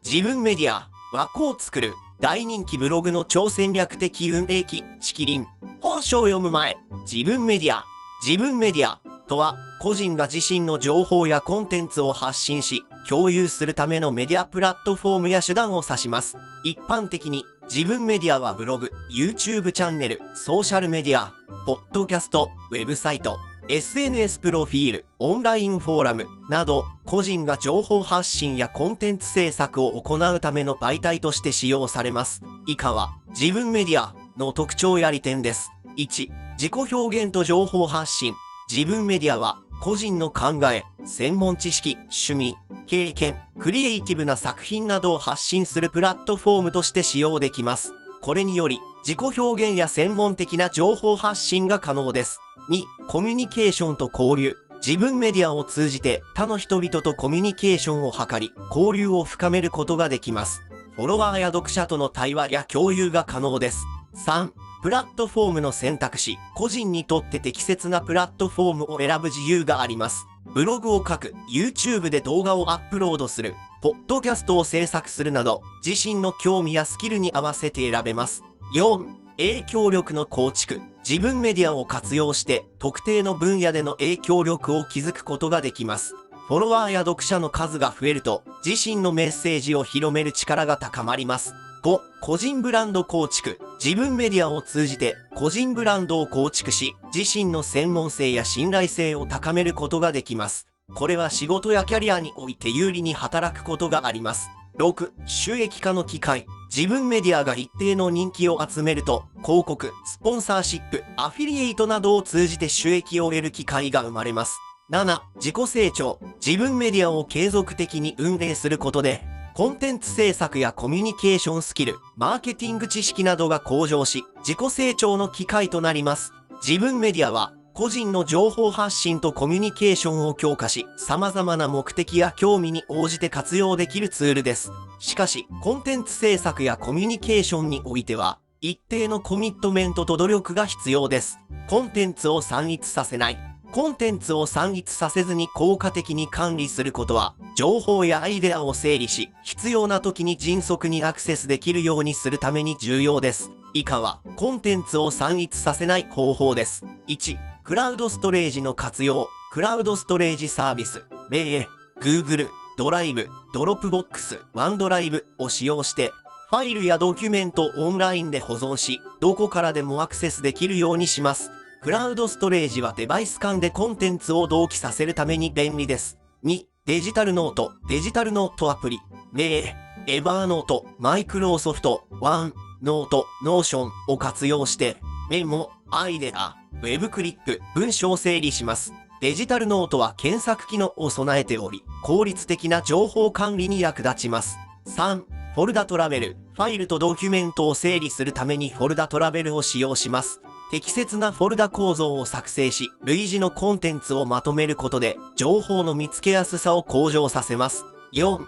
自分メディア、枠を作る。大人気ブログの超戦略的運営機、チキリン。本書を読む前、自分メディア。自分メディアとは、個人が自身の情報やコンテンツを発信し、共有するためのメディアプラットフォームや手段を指します。一般的に、自分メディアはブログ、YouTube チャンネル、ソーシャルメディア、ポッドキャスト、ウェブサイト、SNS プロフィール、オンラインフォーラムなど、個人が情報発信やコンテンツ制作を行うための媒体として使用されます。以下は、自分メディアの特徴や利点です。1、自己表現と情報発信。自分メディアは、個人の考え、専門知識、趣味、経験、クリエイティブな作品などを発信するプラットフォームとして使用できます。これにより、自己表現や専門的な情報発信が可能です。2、コミュニケーションと交流。自分メディアを通じて他の人々とコミュニケーションを図り、交流を深めることができます。フォロワーや読者との対話や共有が可能です。3、プラットフォームの選択肢。個人にとって適切なプラットフォームを選ぶ自由があります。ブログを書く、YouTube で動画をアップロードする、ポッドキャストを制作するなど、自身の興味やスキルに合わせて選べます。4、影響力の構築。自分メディアを活用して、特定の分野での影響力を築くことができます。フォロワーや読者の数が増えると、自身のメッセージを広める力が高まります。5、個人ブランド構築。自分メディアを通じて個人ブランドを構築し、自身の専門性や信頼性を高めることができます。これは仕事やキャリアにおいて有利に働くことがあります。6、収益化の機会。自分メディアが一定の人気を集めると、広告、スポンサーシップ、アフィリエイトなどを通じて収益を得る機会が生まれます。7、自己成長。自分メディアを継続的に運営することで、コンテンツ制作やコミュニケーションスキル、マーケティング知識などが向上し、自己成長の機会となります。自分メディアは、個人の情報発信とコミュニケーションを強化し、様々な目的や興味に応じて活用できるツールです。しかし、コンテンツ制作やコミュニケーションにおいては、一定のコミットメントと努力が必要です。コンテンツを散逸させない。コンテンツを散逸させずに効果的に管理することは、情報やアイデアを整理し、必要な時に迅速にアクセスできるようにするために重要です。以下は、コンテンツを散逸させない方法です。1、クラウドストレージの活用。クラウドストレージサービス、例、Google、ドライブ、ドロップボックス、ワンドライブを使用して、ファイルやドキュメントをオンラインで保存し、どこからでもアクセスできるようにします。クラウドストレージはデバイス間でコンテンツを同期させるために便利です。2、デジタルノート、デジタルノートアプリ。例、エバーノート、マイクロソフト、ワン、ノート、ノーションを活用して、メモ、アイデア、ウェブクリップ、文章を整理します。デジタルノートは検索機能を備えており、効率的な情報管理に役立ちます。3、フォルダトラベル。ファイルとドキュメントを整理するためにフォルダトラベルを使用します。適切なフォルダ構造を作成し、類似のコンテンツをまとめることで、情報の見つけやすさを向上させます。4、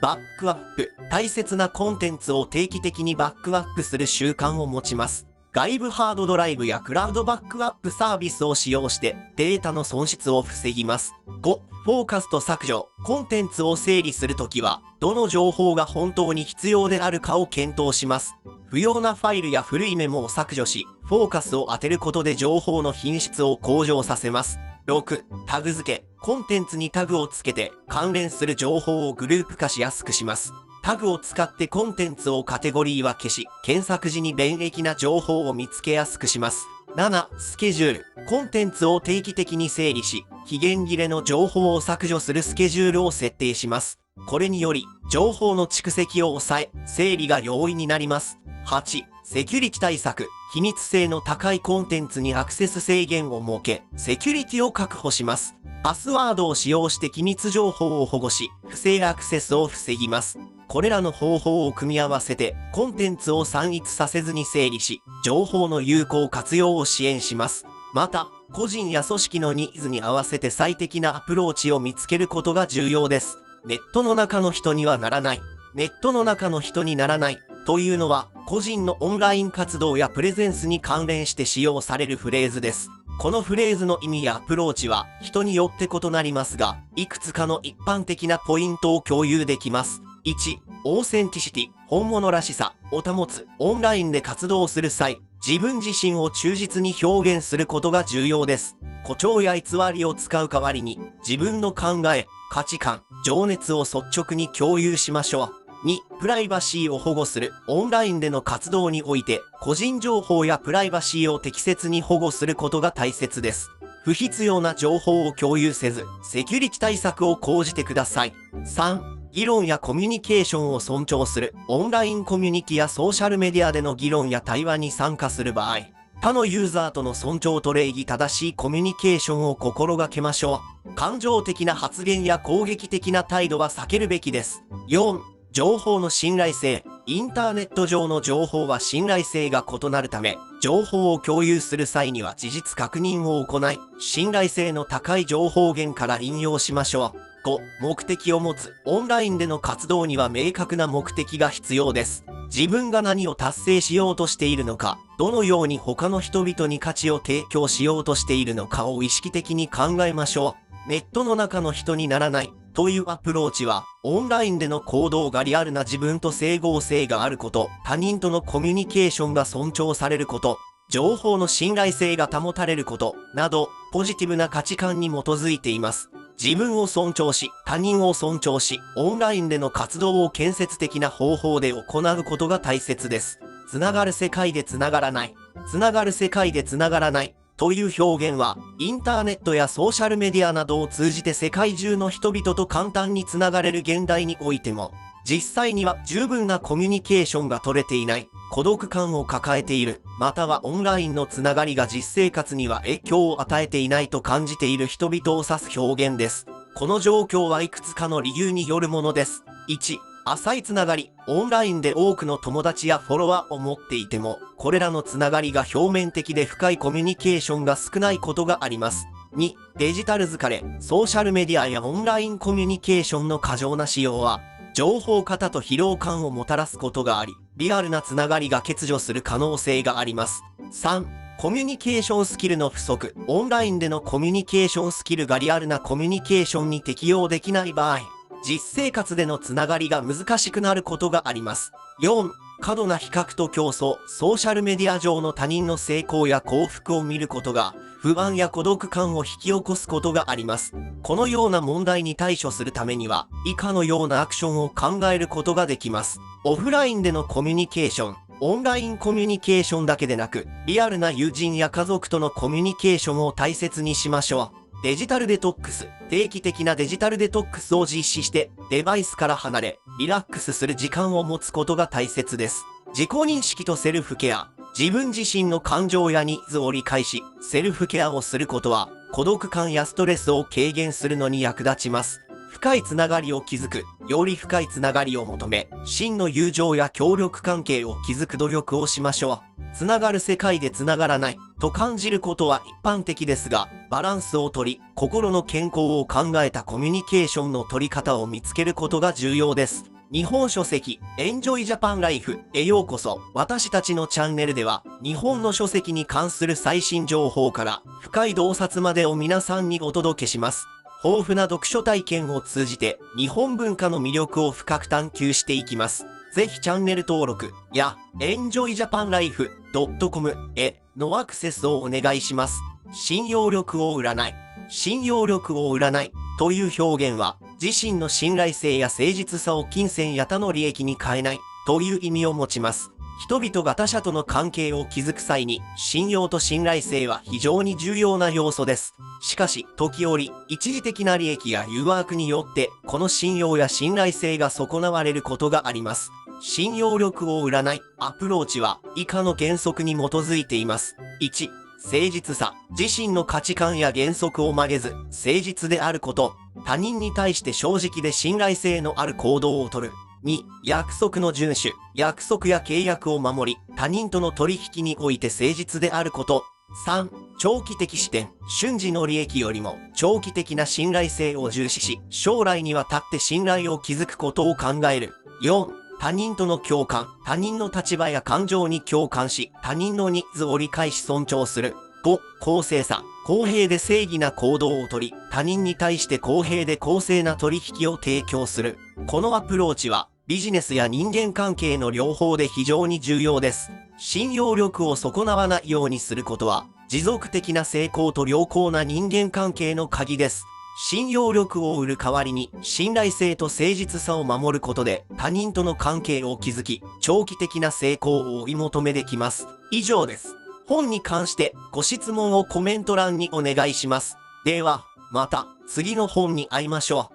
バックアップ。大切なコンテンツを定期的にバックアップする習慣を持ちます。外部ハードドライブやクラウドバックアップサービスを使用してデータの損失を防ぎます。5、フォーカスと削除。コンテンツを整理するときは、どの情報が本当に必要であるかを検討します。不要なファイルや古いメモを削除し、フォーカスを当てることで情報の品質を向上させます。6、タグ付け。コンテンツにタグをつけて関連する情報をグループ化しやすくします。タグを使ってコンテンツをカテゴリー分けし、検索時に便益な情報を見つけやすくします。7、スケジュール。コンテンツを定期的に整理し、期限切れの情報を削除するスケジュールを設定します。これにより、情報の蓄積を抑え、整理が容易になります。8、セキュリティ対策。機密性の高いコンテンツにアクセス制限を設け、セキュリティを確保します。パスワードを使用して機密情報を保護し、不正アクセスを防ぎます。これらの方法を組み合わせて、コンテンツを散逸させずに整理し、情報の有効活用を支援します。また、個人や組織のニーズに合わせて最適なアプローチを見つけることが重要です。ネットの中の人にはならない。ネットの中の人にならない。というのは、個人のオンライン活動やプレゼンスに関連して使用されるフレーズです。このフレーズの意味やアプローチは人によって異なりますが、いくつかの一般的なポイントを共有できます。1、オーセンティシティ、本物らしさを保つ。オンラインで活動する際、自分自身を忠実に表現することが重要です。誇張や偽りを使う代わりに、自分の考え、価値観、情熱を率直に共有しましょう。2、プライバシーを保護する。オンラインでの活動において、個人情報やプライバシーを適切に保護することが大切です。不必要な情報を共有せず、セキュリティ対策を講じてください。3、議論やコミュニケーションを尊重する。オンラインコミュニティやソーシャルメディアでの議論や対話に参加する場合、他のユーザーとの尊重と礼儀正しいコミュニケーションを心がけましょう。感情的な発言や攻撃的な態度は避けるべきです。4、情報の信頼性。インターネット上の情報は信頼性が異なるため、情報を共有する際には事実確認を行い、信頼性の高い情報源から引用しましょう。5、目的を持つ。オンラインでの活動には明確な目的が必要です。自分が何を達成しようとしているのか、どのように他の人々に価値を提供しようとしているのかを意識的に考えましょう。ネットの中の人にならないというアプローチは、オンラインでの行動がリアルな自分と整合性があること、他人とのコミュニケーションが尊重されること、情報の信頼性が保たれること、など、ポジティブな価値観に基づいています。自分を尊重し、他人を尊重し、オンラインでの活動を建設的な方法で行うことが大切です。つながる世界でつながらない。つながる世界でつながらない。という表現は、インターネットやソーシャルメディアなどを通じて世界中の人々と簡単につながれる現代においても、実際には十分なコミュニケーションが取れていない、孤独感を抱えている、またはオンラインのつながりが実生活には影響を与えていないと感じている人々を指す表現です。この状況はいくつかの理由によるものです。1、浅いつながり。オンラインで多くの友達やフォロワーを持っていても、これらのつながりが表面的で深いコミュニケーションが少ないことがあります。2、デジタル疲れ。ソーシャルメディアやオンラインコミュニケーションの過剰な使用は、情報過多と疲労感をもたらすことがあり、リアルなつながりが欠如する可能性があります。3、コミュニケーションスキルの不足。オンラインでのコミュニケーションスキルがリアルなコミュニケーションに適用できない場合、実生活でのつながりが難しくなることがあります。4、過度な比較と競争。ソーシャルメディア上の他人の成功や幸福を見ることが、不安や孤独感を引き起こすことがあります。このような問題に対処するためには、以下のようなアクションを考えることができます。オフラインでのコミュニケーション。オンラインコミュニケーションだけでなく、リアルな友人や家族とのコミュニケーションを大切にしましょう。デジタルデトックス。定期的なデジタルデトックスを実施して、デバイスから離れ、リラックスする時間を持つことが大切です。自己認識とセルフケア。自分自身の感情やニーズを理解し、セルフケアをすることは、孤独感やストレスを軽減するのに役立ちます。深いつながりを築く。より深いつながりを求め、真の友情や協力関係を築く努力をしましょう。つながる世界でつながらないと感じることは一般的ですが、バランスを取り、心の健康を考えたコミュニケーションの取り方を見つけることが重要です。日本書籍、Enjoy Japan Life へようこそ。私たちのチャンネルでは、日本の書籍に関する最新情報から、深い洞察までを皆さんにお届けします。豊富な読書体験を通じて、日本文化の魅力を深く探求していきます。ぜひチャンネル登録や enjoyjapanlife.com へのアクセスをお願いします。信用力を占い。信用力を占いという表現は、自身の信頼性や誠実さを金銭や他の利益に変えないという意味を持ちます。人々が他者との関係を築く際に、信用と信頼性は非常に重要な要素です。しかし、時折、一時的な利益や誘惑によって、この信用や信頼性が損なわれることがあります。信用力を占い、アプローチは、以下の原則に基づいています。1、誠実さ。自身の価値観や原則を曲げず、誠実であること。他人に対して正直で信頼性のある行動をとる。2、約束の遵守。約束や契約を守り、他人との取引において誠実であること。3、長期的視点。瞬時の利益よりも、長期的な信頼性を重視し、将来にわたって信頼を築くことを考える。4、他人との共感。他人の立場や感情に共感し、他人のニーズを理解し尊重する。5、公正さ。公平で正義な行動をとり、他人に対して公平で公正な取引を提供する。このアプローチは、ビジネスや人間関係の両方で非常に重要です。信用力を損なわないようにすることは、持続的な成功と良好な人間関係の鍵です。信用力を売る代わりに、信頼性と誠実さを守ることで、他人との関係を築き、長期的な成功を追い求めできます。以上です。本に関してご質問をコメント欄にお願いします。では、また次の本に会いましょう。